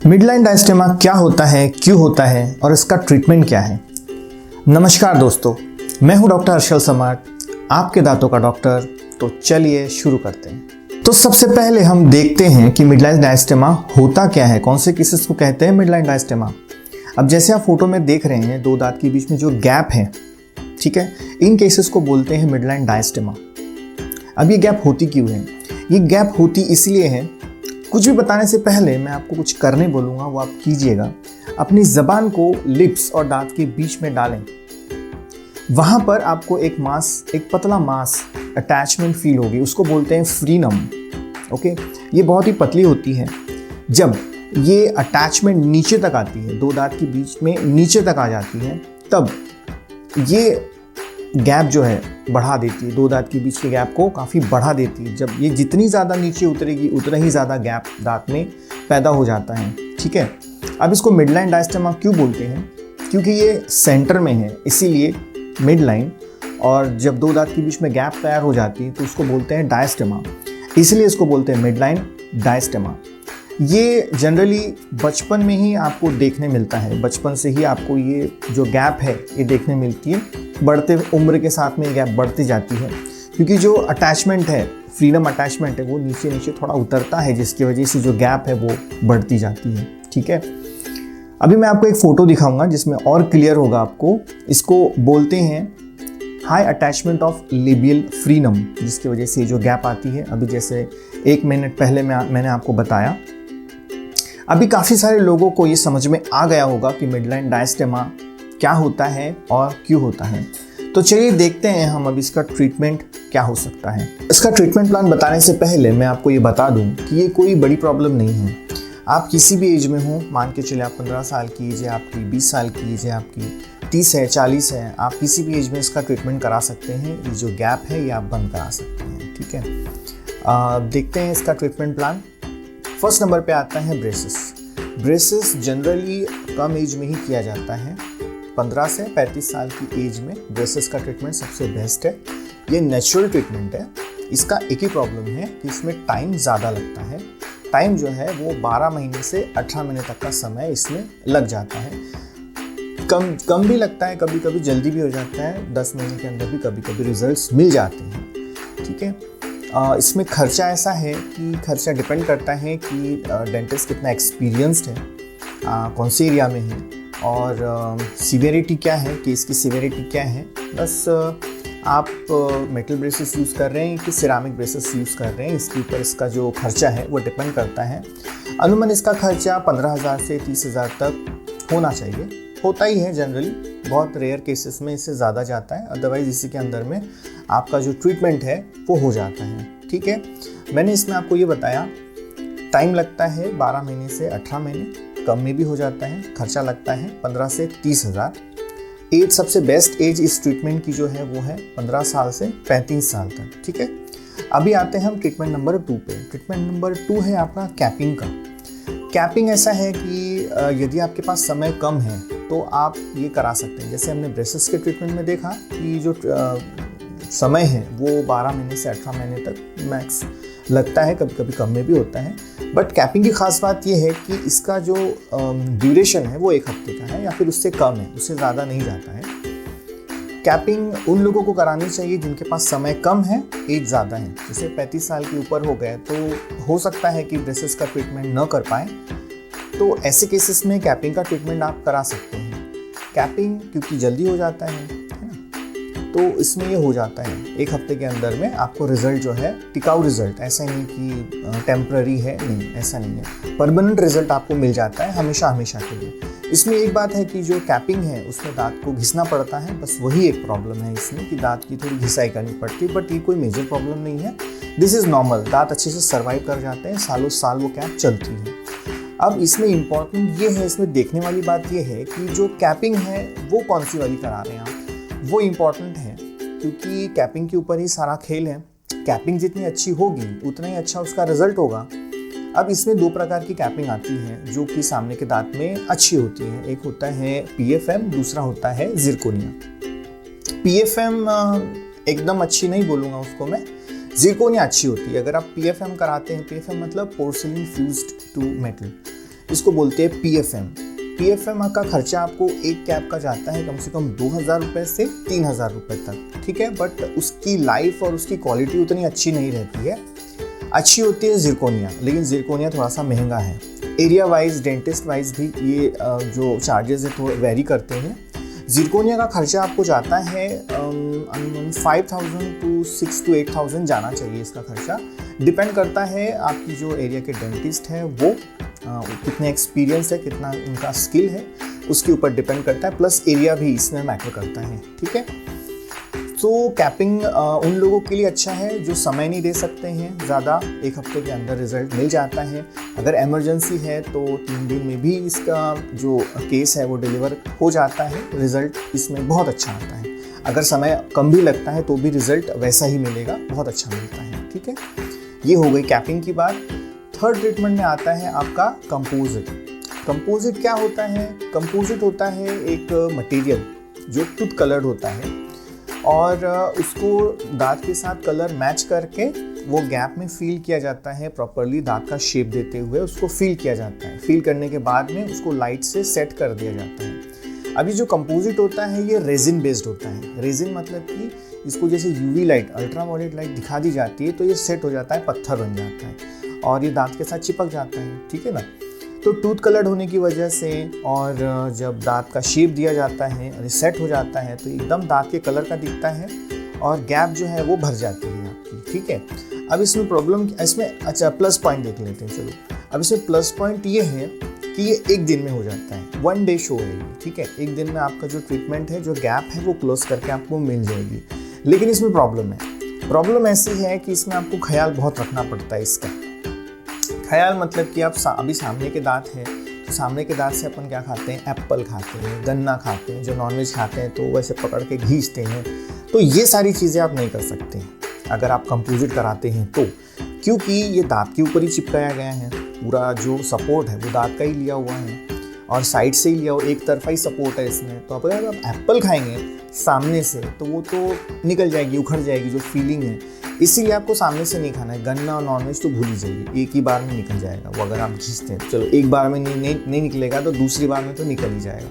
Midline diastema क्या होता है, क्यों होता है और इसका ट्रीटमेंट क्या है। नमस्कार दोस्तों, मैं हूं डॉक्टर हर्षल समाट, आपके दांतों का डॉक्टर। तो चलिए शुरू करते हैं। तो सबसे पहले हम देखते हैं कि मिडलाइन डायस्टेमा होता क्या है, कौन से केसेस को कहते हैं मिडलाइन डायस्टेमा। अब जैसे आप फोटो में देख रहे हैं, दो दांत के बीच में जो गैप है, ठीक है, इन केसेस को बोलते हैं मिडलाइन डायस्टेमा। अब ये गैप होती क्यों है? ये गैप होती इसलिए है, कुछ भी बताने से पहले मैं आपको कुछ करने बोलूँगा, वो आप कीजिएगा। अपनी ज़बान को लिप्स और दांत के बीच में डालें। वहाँ पर आपको एक पतला मांस अटैचमेंट फील होगी, उसको बोलते हैं फ्रीनम। ओके, ये बहुत ही पतली होती है। जब ये अटैचमेंट नीचे तक आती है, दो दांत के बीच में नीचे तक आ जाती है, तब ये गैप जो है बढ़ा देती है, दो दांत के बीच के गैप को काफ़ी बढ़ा देती है। जब ये जितनी ज़्यादा नीचे उतरेगी उतना ही ज़्यादा गैप दांत में पैदा हो जाता है, ठीक है। अब इसको मिडलाइन डायस्टेमा क्यों बोलते हैं? क्योंकि ये सेंटर में है, इसीलिए मिडलाइन। और जब दो दांत के बीच में गैप तैयार हो जाती है तो उसको बोलते हैं डायस्टेमा, इसलिए इसको बोलते हैं मिडलाइन डायस्टेमा। ये जनरली बचपन में ही आपको देखने मिलता है, बचपन से ही आपको ये जो गैप है ये देखने मिलती है। बढ़ते उम्र के साथ में ये गैप बढ़ती जाती है, क्योंकि जो अटैचमेंट है, फ्रीडम अटैचमेंट है, वो नीचे नीचे थोड़ा उतरता है, जिसकी वजह से जो गैप है वो बढ़ती जाती है, ठीक है। अभी मैं आपको एक फ़ोटो दिखाऊंगा जिसमें और क्लियर होगा आपको। इसको बोलते हैं high attachment of labial frenum, जिसकी वजह से जो गैप आती है। अभी जैसे 1 मिनट पहले मैंने आपको बताया। अभी काफ़ी सारे लोगों को ये समझ में आ गया होगा कि मिडलाइन डायस्टेमा क्या होता है और क्यों होता है। तो चलिए देखते हैं हम अब इसका ट्रीटमेंट क्या हो सकता है। इसका ट्रीटमेंट प्लान बताने से पहले मैं आपको ये बता दूं कि ये कोई बड़ी प्रॉब्लम नहीं है। आप किसी भी एज में हो, मान के चलिए आप 15 साल की एज है, आपकी 20 साल की एज है, आपकी 30 है, 40 है, आप किसी भी एज में इसका ट्रीटमेंट करा सकते हैं। ये जो गैप है ये आप बंद करा सकते हैं, ठीक है। देखते हैं इसका ट्रीटमेंट प्लान। फर्स्ट नंबर पे आता है ब्रेसेस। ब्रेसेस जनरली कम एज में ही किया जाता है। 15 से 35 साल की एज में ब्रेसेस का ट्रीटमेंट सबसे बेस्ट है। ये नेचुरल ट्रीटमेंट है। इसका एक ही प्रॉब्लम है कि इसमें टाइम ज़्यादा लगता है। टाइम जो है वो 12 महीने से 18 महीने तक का समय इसमें लग जाता है। कम भी लगता है, कभी कभी जल्दी भी हो जाता है। 10 महीने के अंदर भी कभी कभी रिजल्ट्स मिल जाते हैं, ठीक है। इसमें खर्चा ऐसा है कि खर्चा डिपेंड करता है कि डेंटिस्ट कितना एक्सपीरियंस्ड है, कौन से एरिया में है, और सीवियरिटी क्या है, केस की सीवियरिटी क्या है। बस आप मेटल ब्रेसेस यूज़ कर रहे हैं कि सिरामिक ब्रेसेस यूज़ कर रहे हैं, इसके ऊपर इसका जो खर्चा है वो डिपेंड करता है। अनुमान इसका खर्चा 15,000 से 30,000 तक होना चाहिए। होता ही है जनरली, बहुत रेयर केसेस में इससे ज़्यादा जाता है। अदरवाइज़ इसी के अंदर में आपका जो ट्रीटमेंट है वो हो जाता है, ठीक है। मैंने इसमें आपको ये बताया, टाइम लगता है 12 महीने से 18 महीने, कम में भी हो जाता है। खर्चा लगता है 15 से 30,000। एज, सबसे बेस्ट एज इस ट्रीटमेंट की जो है वो है 15 साल से 35 साल तक, ठीक है। अभी आते हैं हम ट्रीटमेंट नंबर 2 पे। ट्रीटमेंट नंबर 2 है आपका कैपिंग का। कैपिंग ऐसा है कि यदि आपके पास समय कम है तो आप ये करा सकते हैं। जैसे हमने ब्रेसेस के ट्रीटमेंट में देखा कि जो समय है वो 12 महीने से 18 महीने तक मैक्स लगता है, कभी कभी कम में भी होता है। बट कैपिंग की खास बात यह है कि इसका जो ड्यूरेशन है वो 1 हफ्ते का है या फिर उससे कम है, उससे ज़्यादा नहीं जाता है। कैपिंग उन लोगों को करानी चाहिए जिनके पास समय कम है, एज ज़्यादा है। जैसे 35 साल के ऊपर हो गए तो हो सकता है कि ब्रेसेस का ट्रीटमेंट न कर पाए, तो ऐसे केसेस में कैपिंग का ट्रीटमेंट आप करा सकते हैं। कैपिंग क्योंकि जल्दी हो जाता है ना, तो इसमें ये हो जाता है 1 हफ्ते के अंदर में आपको रिजल्ट जो है, टिकाऊ रिजल्ट, ऐसा नहीं कि टेम्पररी है, नहीं, ऐसा नहीं है। परमानेंट रिजल्ट आपको मिल जाता है हमेशा हमेशा के लिए। इसमें एक बात है कि जो कैपिंग है उसमें दांत को घिसना पड़ता है, बस वही एक प्रॉब्लम है इसमें कि दांत की थोड़ी घिसाई करनी पड़ती है। बट ये कोई मेजर प्रॉब्लम नहीं है, दिस इज़ नॉर्मल। दांत अच्छे से सर्वाइव कर जाते हैं, सालों साल वो कैप चलती है। अब इसमें इम्पॉर्टेंट ये है, इसमें देखने वाली बात ये है कि जो कैपिंग है वो कौन सी वाली करा रहे हैं आप, वो इम्पॉर्टेंट है, क्योंकि कैपिंग के ऊपर ही सारा खेल है। कैपिंग जितनी अच्छी होगी उतना ही अच्छा उसका रिजल्ट होगा। अब इसमें 2 प्रकार की कैपिंग आती है जो कि सामने के दांत में अच्छी होती है। एक होता है PFM, दूसरा होता है जिरकोनिया। PFM एकदम अच्छी नहीं बोलूँगा उसको मैं, जिरकोनिया अच्छी होती है। अगर आप PFM कराते हैं, PFM मतलब पोर्सिलिन फ्यूज्ड टू मेटल, इसको बोलते हैं PFM। PFM का खर्चा आपको एक कैप का जाता है कम से कम 2,000 रुपये से 3,000 रुपये तक, ठीक है। बट उसकी लाइफ और उसकी क्वालिटी उतनी अच्छी नहीं रहती है। अच्छी होती है जिरकोनिया, लेकिन जिरकोनिया थोड़ा सा महंगा है। एरिया वाइज, डेंटिस्ट वाइज भी ये जो चार्जेस है थोड़े वेरी करते हैं। जिरकोनिया का खर्चा आपको जाता है 5,000 to 6,000 to 8,000 जाना चाहिए इसका खर्चा। डिपेंड करता है आपकी जो एरिया के डेंटिस्ट हैं वो कितने एक्सपीरियंस है, कितना उनका स्किल है, उसके ऊपर डिपेंड करता है। प्लस एरिया भी इसमें मैटर करता है, ठीक है। तो कैपिंग उन लोगों के लिए अच्छा है जो समय नहीं दे सकते हैं ज़्यादा, एक हफ्ते के अंदर रिजल्ट मिल जाता है। अगर इमरजेंसी है तो 3 दिन में भी इसका जो केस है वो डिलीवर हो जाता है, रिज़ल्ट इसमें बहुत अच्छा आता है। अगर समय कम भी लगता है तो भी रिज़ल्ट वैसा ही मिलेगा, बहुत अच्छा मिलता है, ठीक है। ये हो गई कैपिंग की बात। थर्ड ट्रीटमेंट में आता है आपका कंपोजिट। कंपोजिट क्या होता है? कंपोजिट होता है एक मटेरियल जो टूथ कलर्ड होता है और उसको दांत के साथ कलर मैच करके वो गैप में फील किया जाता है, प्रॉपरली दांत का शेप देते हुए उसको फील किया जाता है। फील करने के बाद में उसको लाइट से सेट कर दिया जाता है। अभी जो कंपोजिट होता है ये रेजिन बेस्ड होता है। रेजिन मतलब कि इसको जैसे यूवी लाइट, अल्ट्रावायलेट लाइट दिखा दी जाती है तो ये सेट हो जाता है, पत्थर बन जाता है और ये दांत के साथ चिपक जाता है, ठीक है ना। तो टूथ कलर्ड होने की वजह से और जब दांत का शेप दिया जाता है और सेट हो जाता है तो एकदम दांत के कलर का दिखता है और गैप जो है वो भर जाती है आपकी, ठीक है। अब इसमें प्रॉब्लम, इसमें अच्छा प्लस पॉइंट देख लेते हैं, चलो। अब इसमें प्लस पॉइंट ये है कि ये एक दिन में हो जाता है, 1 डे शो है ये, ठीक है। एक दिन में आपका जो ट्रीटमेंट है, जो गैप है वो क्लोज करके आपको मिल जाएगी। लेकिन इसमें प्रॉब्लम है। प्रॉब्लम ऐसी है कि इसमें आपको ख्याल बहुत रखना पड़ता है इसका। ख्याल मतलब कि आप अभी सामने के दांत है तो सामने के दांत से अपन क्या खाते हैं, एप्पल खाते हैं, गन्ना खाते हैं, जो नॉनवेज खाते हैं तो वैसे पकड़ के घींचते हैं। तो ये सारी चीज़ें आप नहीं कर सकते हैं अगर आप कंपोजिट कराते हैं तो, क्योंकि ये दांत के ऊपर ही चिपकाया गया है। पूरा जो सपोर्ट है वो दांत का ही लिया हुआ है और साइड से ही लिया हुआ, एक तरफा ही सपोर्ट है इसमें। तो अगर आप एप्पल खाएंगे सामने से तो वो तो निकल जाएगी, उखड़ जाएगी जो फीलिंग है। इसीलिए आपको सामने से नहीं खाना है। गन्ना और नॉनवेज तो भूल ही जाइए, एक ही बार में निकल जाएगा वो अगर आप घींचते हैं। चलो एक बार में नहीं निकलेगा तो दूसरी बार में तो निकल ही जाएगा।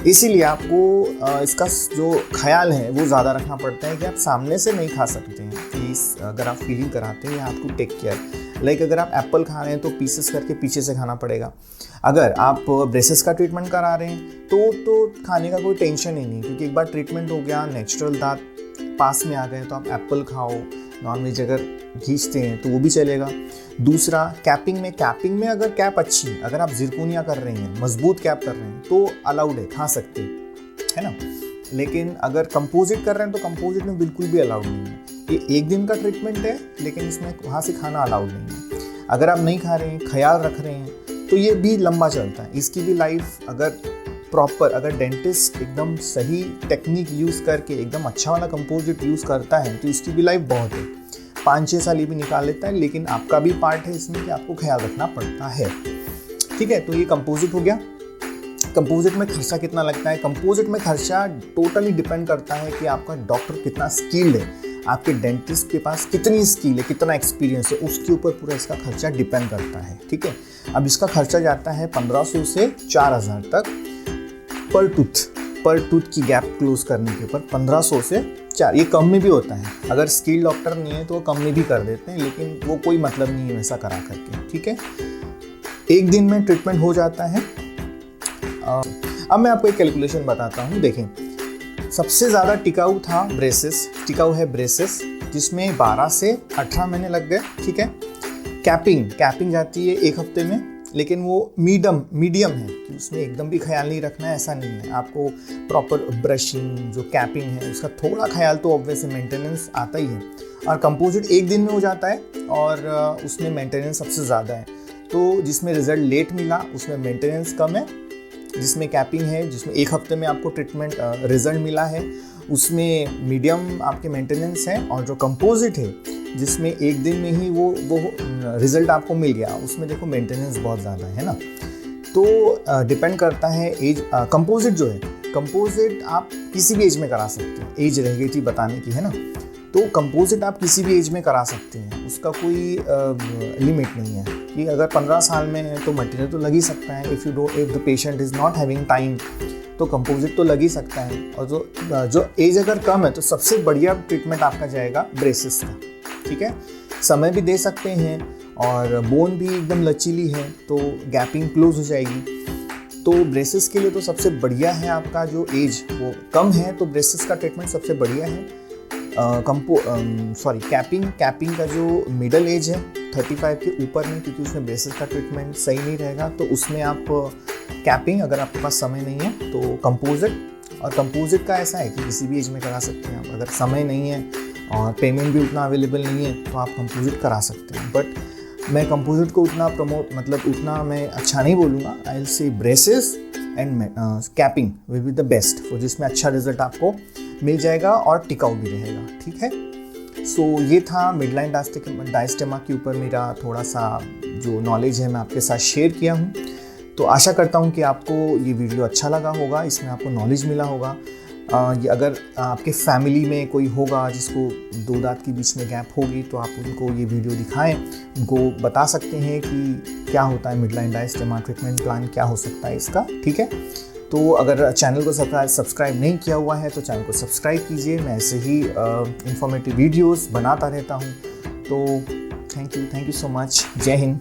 इसीलिए आपको इसका जो ख्याल है वो ज़्यादा रखना पड़ता है कि आप सामने से नहीं खा सकते हैं। प्लीज़ अगर आप फीलिंग कराते हैं आप टू टेक केयर। लाइक अगर आप एप्पल खा रहे हैं तो पीसेस करके पीछे से खाना पड़ेगा। अगर आप ब्रेसेस का ट्रीटमेंट करा रहे हैं तो खाने का कोई टेंशन ही नहीं, क्योंकि एक बार ट्रीटमेंट हो गया, नेचुरल दांत पास में आ गए तो आप एप्पल खाओ, नॉनवेज अगर घींचते हैं तो वो भी चलेगा। दूसरा, कैपिंग में अगर कैप अच्छी, अगर आप जिरकोनिया कर रहे हैं, मजबूत कैप कर रहे हैं तो अलाउड है, खा सकते हैं, है ना। लेकिन अगर कंपोजिट कर रहे हैं तो कंपोजिट में बिल्कुल भी अलाउड नहीं है। ये एक दिन का ट्रीटमेंट है लेकिन इसमें वहाँ से खाना अलाउड नहीं है। अगर आप नहीं खा रहे हैं, ख्याल रख रहे हैं तो ये भी लंबा चलता है। इसकी भी लाइफ अगर डेंटिस्ट एकदम सही टेक्निक यूज़ करके एकदम अच्छा वाला कंपोजिट यूज़ करता है तो इसकी भी लाइफ बहुत है, 5-6 साल ये भी निकाल लेता है। लेकिन आपका भी पार्ट है इसमें कि आपको ख्याल रखना पड़ता है, ठीक है। तो ये कंपोजिट हो गया। कंपोजिट में खर्चा कितना लगता है? कंपोजिट में खर्चा टोटली डिपेंड करता है कि आपका डॉक्टर कितना स्किल्ड है, आपके डेंटिस्ट के पास कितनी स्किल है, कितना एक्सपीरियंस है, उसके ऊपर पूरा इसका खर्चा डिपेंड करता है, ठीक है। अब इसका खर्चा जाता है 1500 से 4000 तक पर टूथ की गैप क्लोज करने के ऊपर 1500 से 4। ये कम में भी होता है, अगर स्किल डॉक्टर नहीं है तो वो कम में भी कर देते हैं, लेकिन वो कोई मतलब नहीं है वैसा करा करके, ठीक है। एक दिन में ट्रीटमेंट हो जाता है। अब मैं आपको एक कैलकुलेशन बताता हूँ। देखें, सबसे ज़्यादा टिकाऊ है ब्रेसेस जिसमें 12 से 18 महीने लग गए, ठीक है। कैपिंग जाती है 1 हफ्ते में, लेकिन वो मीडियम है कि उसमें एकदम भी ख्याल नहीं रखना है, ऐसा नहीं है। आपको प्रॉपर ब्रशिंग, जो कैपिंग है उसका थोड़ा ख्याल तो ऑब्वियसली मेंटेनेंस आता ही है। और कंपोजिट एक दिन में हो जाता है और उसमें मेंटेनेंस सबसे ज़्यादा है। तो जिसमें रिजल्ट लेट मिला उसमें मेंटेनेंस कम है, जिसमें कैपिंग है, जिसमें 1 हफ्ते में आपको ट्रीटमेंट रिजल्ट मिला है, उसमें मीडियम आपके मेंटेनेंस है। और जो कंपोजिट है जिसमें एक दिन में ही वो रिजल्ट आपको मिल गया, उसमें देखो मेंटेनेंस बहुत ज़्यादा है ना। तो डिपेंड करता है एज। कंपोजिट जो है, कंपोजिट आप किसी भी एज में करा सकते हैं, एज रह गई थी बताने की, है ना। तो कंपोजिट आप किसी भी एज में करा सकते हैं, उसका कोई लिमिट नहीं है कि अगर 15 साल में है तो मटेरियल तो लग ही सकता है। If the patient is not having time तो कंपोजिट तो लग ही सकता है। और जो एज अगर कम है तो सबसे बढ़िया ट्रीटमेंट आपका जाएगा ब्रेसेस का, ठीक है। समय भी दे सकते हैं और बोन भी एकदम लचीली है तो गैपिंग क्लोज हो जाएगी। तो ब्रेसेस के लिए तो सबसे बढ़िया है आपका जो एज वो कम है तो ब्रेसेस का ट्रीटमेंट सबसे बढ़िया है। कैपिंग का जो मिडल एज है 35 के ऊपर में, क्योंकि उसमें ब्रेसेस का ट्रीटमेंट सही नहीं रहेगा, तो उसमें आप कैपिंग, अगर आपके पास समय नहीं है तो कंपोजिट। और कंपोजिट का ऐसा है कि किसी भी एज में करा सकते हैं आप। अगर समय नहीं है और पेमेंट भी उतना अवेलेबल नहीं है तो आप कंपोजिट करा सकते हैं। बट मैं कंपोजिट को उतना उतना मैं अच्छा नहीं बोलूँगा। I will say braces and capping will be the best, तो जिसमें अच्छा रिजल्ट आपको मिल जाएगा और टिकाऊ भी रहेगा, ठीक है। सो ये था मिडलाइन डायस्टेमा के ऊपर मेरा थोड़ा सा जो नॉलेज है मैं आपके साथ शेयर किया हूँ। तो आशा करता हूँ कि आपको ये वीडियो अच्छा लगा होगा, इसमें आपको नॉलेज मिला होगा। अगर आपके फैमिली में कोई होगा जिसको 2 दांत के बीच में गैप होगी तो आप उनको ये वीडियो दिखाएं, उनको बता सकते हैं कि क्या होता है मिडलाइन डायस्टेमा, ट्रीटमेंट प्लान क्या हो सकता है इसका, ठीक है। तो अगर चैनल को सब्सक्राइब नहीं किया हुआ है तो चैनल को सब्सक्राइब कीजिए। मैं ऐसे ही इंफॉर्मेटिव वीडियोस बनाता रहता हूँ। तो थैंक यू सो मच। जय हिंद।